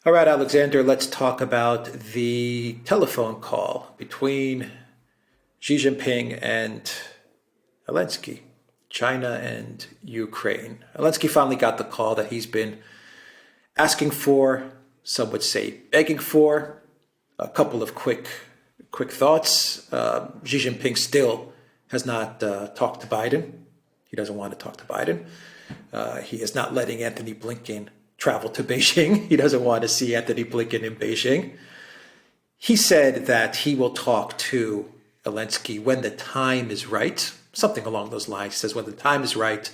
All right, Alexander, let's talk about the telephone call between Xi Jinping and Zelensky, China and Ukraine. Zelensky finally got the call that he's been asking for, some would say begging for. A couple of quick thoughts. Xi Jinping still has not talked to Biden. He doesn't want to talk to Biden. He is not letting Anthony Blinken travel to Beijing. He doesn't want to see Anthony Blinken in Beijing. He said that he will talk to Zelensky when the time is right, something along those lines. He says, when the time is right,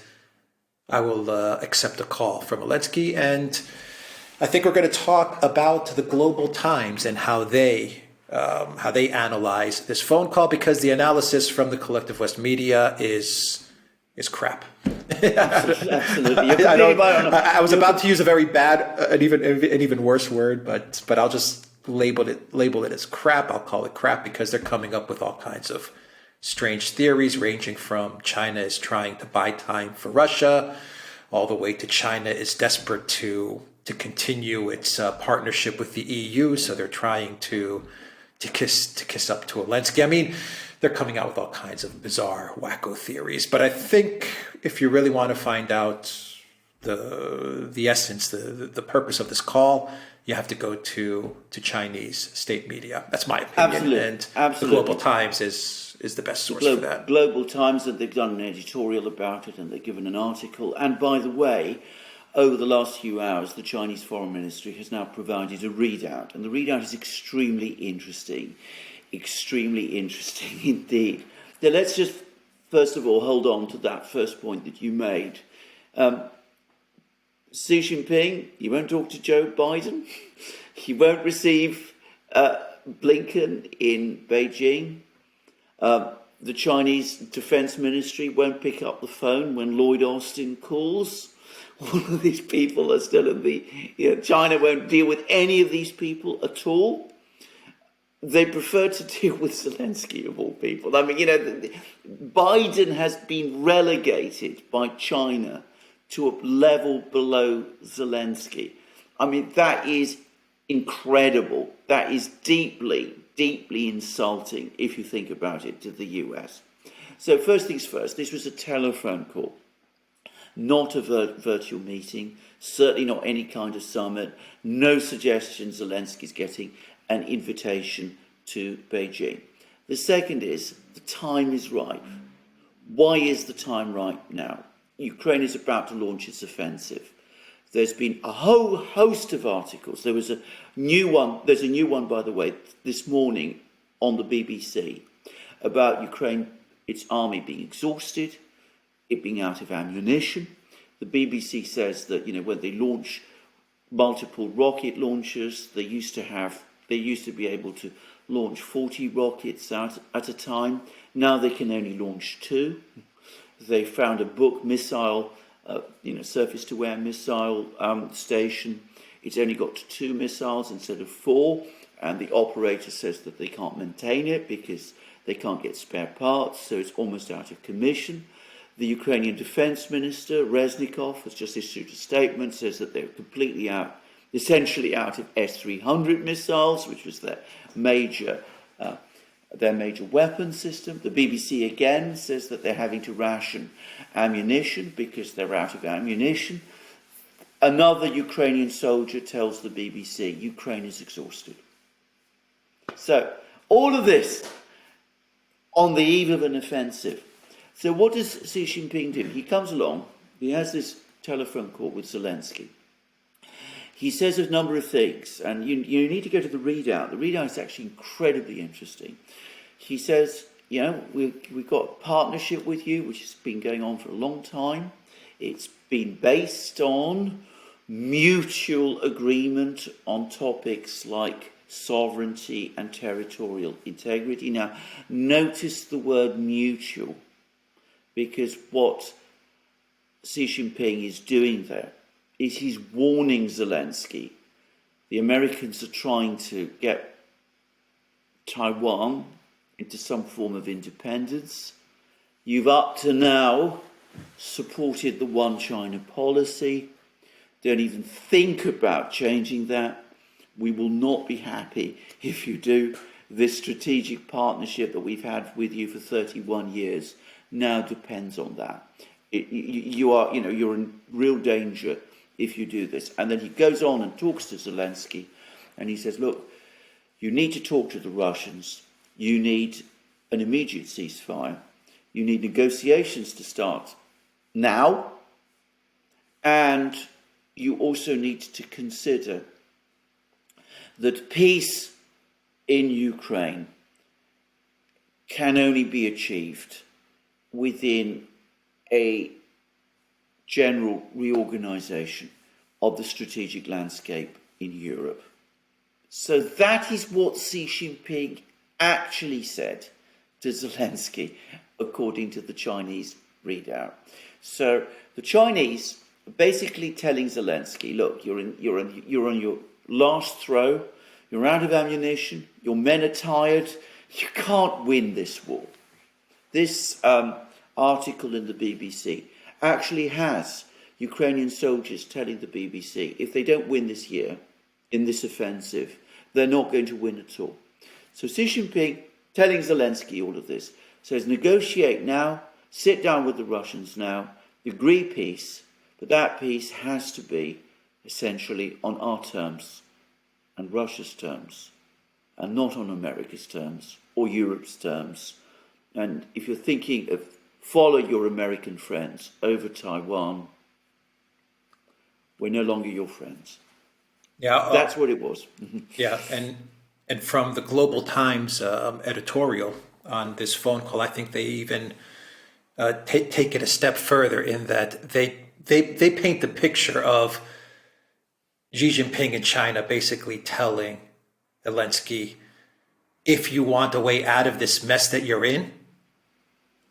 I will accept a call from Zelensky. And I think we're going to talk about the global times and how they analyze this phone call, because the analysis from the collective West media is crap. Absolutely. I was about to use a very bad, an even worse word, but I'll just label it as crap. I'll call it crap because they're coming up with all kinds of strange theories, ranging from China is trying to buy time for Russia, all the way to China is desperate to continue its partnership with the EU, so they're trying to kiss up to Zelensky. I mean, they're coming out with all kinds of bizarre, wacko theories. But I think if you really want to find out the essence, the purpose of this call, you have to go to Chinese state media. That's my opinion. Absolutely. The Global Times is the best source for that. Global Times, that they've done an editorial about it and they've given an article. And by the way, over the last few hours, the Chinese Foreign Ministry has now provided a readout. And the readout is extremely interesting indeed. Now, let's just, first of all, hold on to that first point that you made. Xi Jinping, he won't talk to Joe Biden. He won't receive Blinken in Beijing. The Chinese Defense Ministry won't pick up the phone when Lloyd Austin calls. All of these people are still in the... China won't deal with any of these people at all. They prefer to deal with Zelensky, of all people. I mean, Biden has been relegated by China to a level below Zelensky. I mean, that is incredible. That is deeply, deeply insulting, if you think about it, to the US. So first things first, this was a telephone call, not a virtual meeting, certainly not any kind of summit, no suggestion Zelensky's getting an invitation to Beijing. The second is, the time is right. Why is the time right now? Ukraine is about to launch its offensive. There's been a whole host of articles. There's a new one, by the way, this morning on the BBC about Ukraine, its army being exhausted, it being out of ammunition. The BBC says that, when they launch multiple rocket launchers, they used to be able to launch 40 rockets at a time. Now they can only launch 2. They found a Buk missile, surface-to-air missile station. It's only got 2 missiles instead of 4, and the operator says that they can't maintain it because they can't get spare parts, so it's almost out of commission. The Ukrainian Defense Minister, Reznikov, has just issued a statement, says that they're completely essentially out of S-300 missiles, which was their major weapon system. The BBC again says that they're having to ration ammunition because they're out of ammunition. Another Ukrainian soldier tells the BBC Ukraine is exhausted. So all of this on the eve of an offensive. So what does Xi Jinping do? He comes along, he has this telephone call with Zelensky. He says a number of things, and you need to go to the readout. The readout is actually incredibly interesting. He says, we've got a partnership with you, which has been going on for a long time. It's been based on mutual agreement on topics like sovereignty and territorial integrity. Now, notice the word mutual, because what Xi Jinping is doing there is he's warning Zelensky. The Americans are trying to get Taiwan into some form of independence. You've up to now supported the one China policy. Don't even think about changing that. We will not be happy if you do. This strategic partnership that we've had with you for 31 years now depends on that. You're in real danger if you do this. And then he goes on and talks to Zelensky, and he says, look, you need to talk to the Russians. You need an immediate ceasefire. You need negotiations to start now. And you also need to consider that peace in Ukraine can only be achieved within a general reorganization of the strategic landscape in Europe. So that is what Xi Jinping actually said to Zelensky, according to the Chinese readout. So the Chinese are basically telling Zelensky, look, you're on your last throw, you're out of ammunition, your men are tired, you can't win this war. This article in the BBC actually has Ukrainian soldiers telling the BBC if they don't win this year in this offensive, they're not going to win at all. So Xi Jinping, telling Zelensky all of this, says negotiate now, sit down with the Russians now, agree peace, but that peace has to be essentially on our terms and Russia's terms, and not on America's terms or Europe's terms. And if you're thinking of follow your American friends over Taiwan, we're no longer your friends. Yeah, that's what it was. Yeah, and from the Global Times editorial on this phone call, I think they even take it a step further in that they paint the picture of Xi Jinping in China basically telling Zelensky, if you want a way out of this mess that you're in,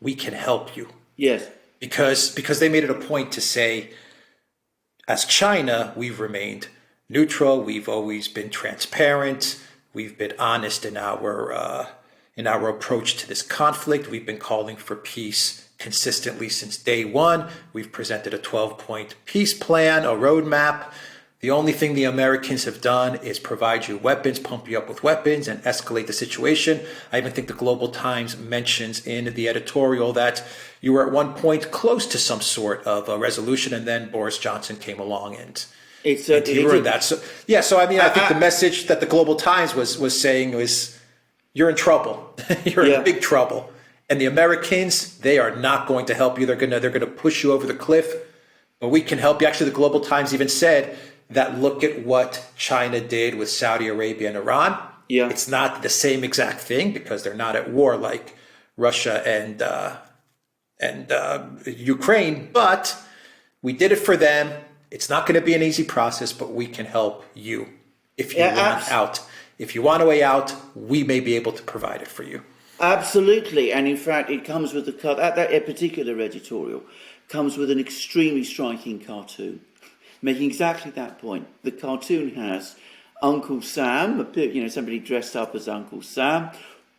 we can help you. Yes. Because they made it a point to say, as China, we've remained neutral, we've always been transparent, we've been honest in our approach to this conflict, we've been calling for peace consistently since day one, we've presented a 12-point peace plan, a roadmap. The only thing the Americans have done is provide you weapons, pump you up with weapons, and escalate the situation. I even think the Global Times mentions in the editorial that you were at one point close to some sort of a resolution, and then Boris Johnson came along and you were in that. So, yeah, so I mean, I think the message that the Global Times was saying was, you're in trouble. You're in big trouble. And the Americans, they are not going to help you. They're gonna push you over the cliff. But we can help you. Actually, the Global Times even said that look at what China did with Saudi Arabia and Iran. Yeah. It's not the same exact thing because they're not at war like Russia and Ukraine, but we did it for them. It's not going to be an easy process, but we can help you if you want out. If you want a way out, we may be able to provide it for you. Absolutely. And in fact, it comes with that particular editorial comes with an extremely striking cartoon, making exactly that point. The cartoon has Uncle Sam, somebody dressed up as Uncle Sam,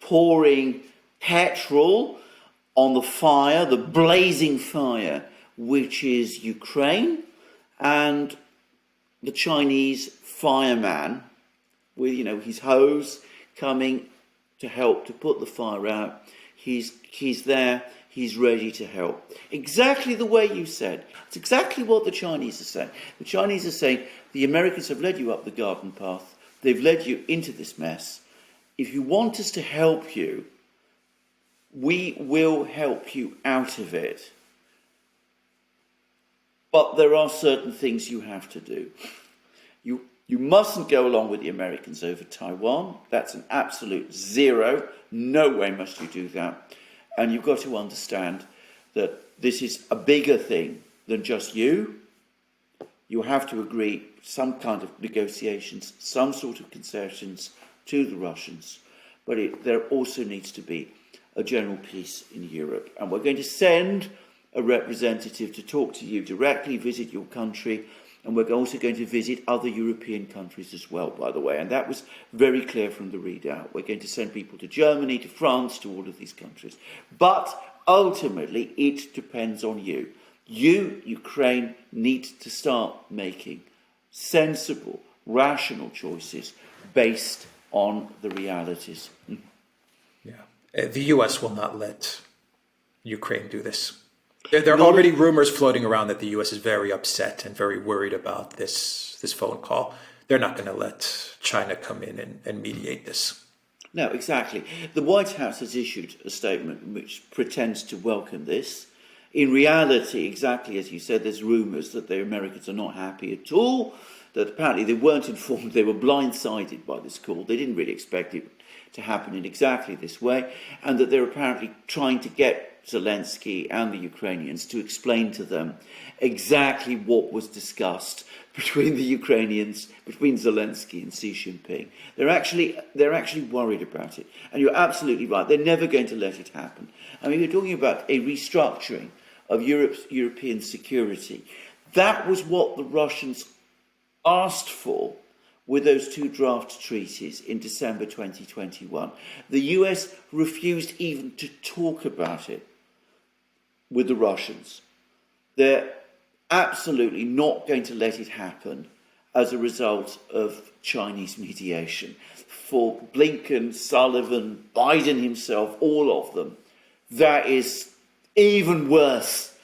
pouring petrol on the fire, the blazing fire, which is Ukraine, and the Chinese fireman with, his hose coming to help to put the fire out. He's there. He's ready to help. Exactly the way you said. It's exactly what the Chinese are saying. The Chinese are saying, the Americans have led you up the garden path. They've led you into this mess. If you want us to help you, we will help you out of it. But there are certain things you have to do. You mustn't go along with the Americans over Taiwan. That's an absolute zero. No way must you do that. And you've got to understand that this is a bigger thing than just you. You have to agree some kind of negotiations, some sort of concessions to the Russians. But there also needs to be a general peace in Europe. And we're going to send a representative to talk to you directly, visit your country. And we're also going to visit other European countries as well, by the way. And that was very clear from the readout. We're going to send people to Germany, to France, to all of these countries. But ultimately, it depends on you. You, Ukraine, need to start making sensible, rational choices based on the realities. Yeah. The U.S. will not let Ukraine do this. There are already rumors floating around that the U.S. is very upset and very worried about this phone call. They're not going to let China come in and mediate this. No, exactly. The White House has issued a statement which pretends to welcome this. In reality, exactly as you said, there's rumours that the Americans are not happy at all, that apparently they weren't informed, they were blindsided by this call. They didn't really expect it to happen in exactly this way, and that they're apparently trying to get Zelensky and the Ukrainians to explain to them exactly what was discussed between the Ukrainians, between Zelensky and Xi Jinping. They're actually worried about it. And you're absolutely right. They're never going to let it happen. I mean, you're talking about a restructuring of European security. That was what the Russians asked for with those two draft treaties in December 2021. The US refused even to talk about it with the Russians. They're absolutely not going to let it happen as a result of Chinese mediation. For Blinken, Sullivan, Biden himself, all of them, that is even worse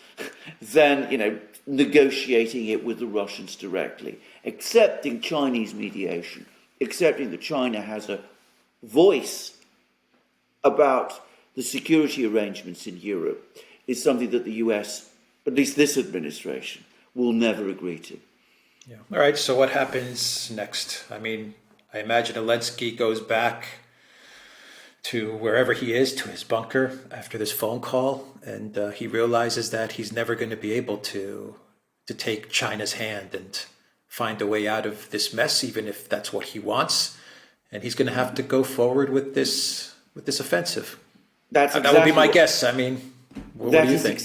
than, negotiating it with the Russians directly. Accepting Chinese mediation, accepting that China has a voice about the security arrangements in Europe, is something that the US, at least this administration, will never agree to. Yeah. All right. So what happens next? I mean, I imagine Zelensky goes back to wherever he is, to his bunker after this phone call, and he realizes that he's never going to be able to take China's hand and find a way out of this mess, even if that's what he wants. And he's going to have to go forward with this offensive. That would be my guess. I mean, what do you think?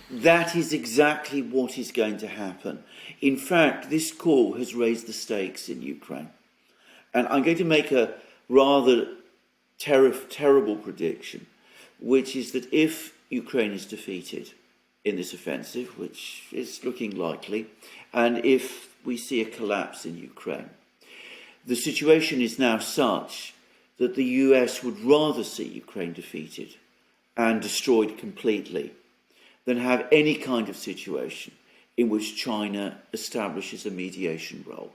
That is exactly what is going to happen. In fact, this call has raised the stakes in Ukraine. And I'm going to make a rather terrible prediction, which is that if Ukraine is defeated in this offensive, which is looking likely, and if we see a collapse in Ukraine, the situation is now such that the US would rather see Ukraine defeated and destroyed completely than have any kind of situation in which China establishes a mediation role.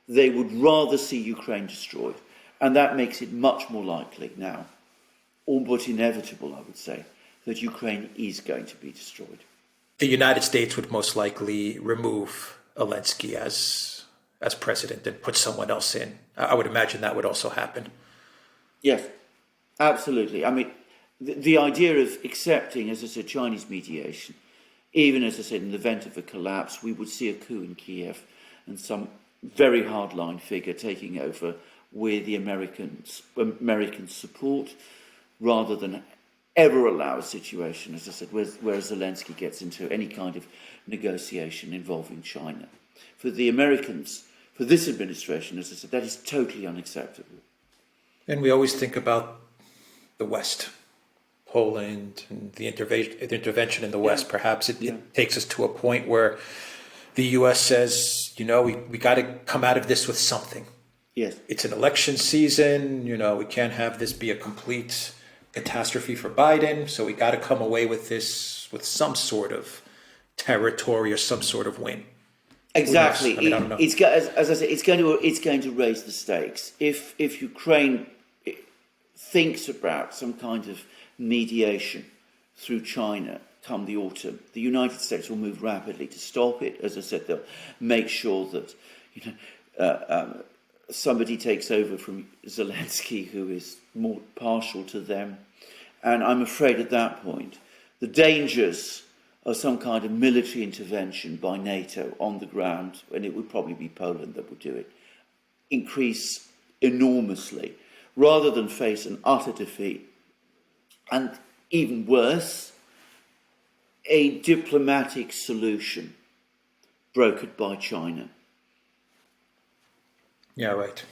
They would rather see Ukraine destroyed, and that makes it much more likely now, all but inevitable, I would say, that Ukraine is going to be destroyed. The United States would most likely remove Zelensky as president and put someone else in. I would imagine that would also happen. Yes, absolutely. I mean, the idea of accepting, as I said, Chinese mediation, even as I said, in the event of a collapse, we would see a coup in Kiev and some very hardline figure taking over with the American support, rather than ever allow a situation, as I said, where Zelensky gets into any kind of negotiation involving China. For the Americans, for this administration, as I said, that is totally unacceptable. And we always think about the West, Poland, and the intervention in the West. Perhaps it takes us to a point where the U.S. says, we got to come out of this with something. Yes. It's an election season. We can't have this be a complete catastrophe for Biden. So we got to come away with this with some sort of territory or some sort of win. Exactly. I don't know. As I said, it's going to raise the stakes. If Ukraine thinks about some kind of mediation through China come the autumn, the United States will move rapidly to stop it. As I said, they'll make sure that somebody takes over from Zelensky who is more partial to them. And I'm afraid at that point, the dangers of some kind of military intervention by NATO on the ground, and it would probably be Poland that would do it, increase enormously, rather than face an utter defeat. And even worse, a diplomatic solution brokered by China. Yeah, right.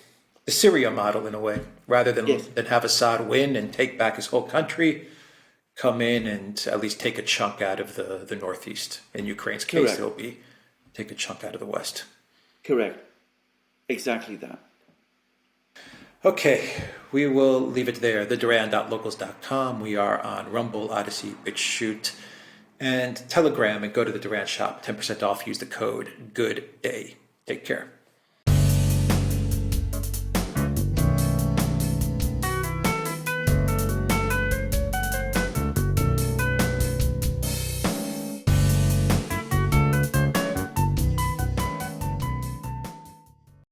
The Syria model, in a way, rather than have Assad win and take back his whole country, come in and at least take a chunk out of the northeast. In Ukraine's case, it'll be take a chunk out of the west. Correct. Exactly that. Okay, we will leave it there. TheDuran.locals.com. We are on Rumble, Odyssey, BitChute, and Telegram. And go to the Duran shop. 10% off. Use the code GOODDAY. Take care.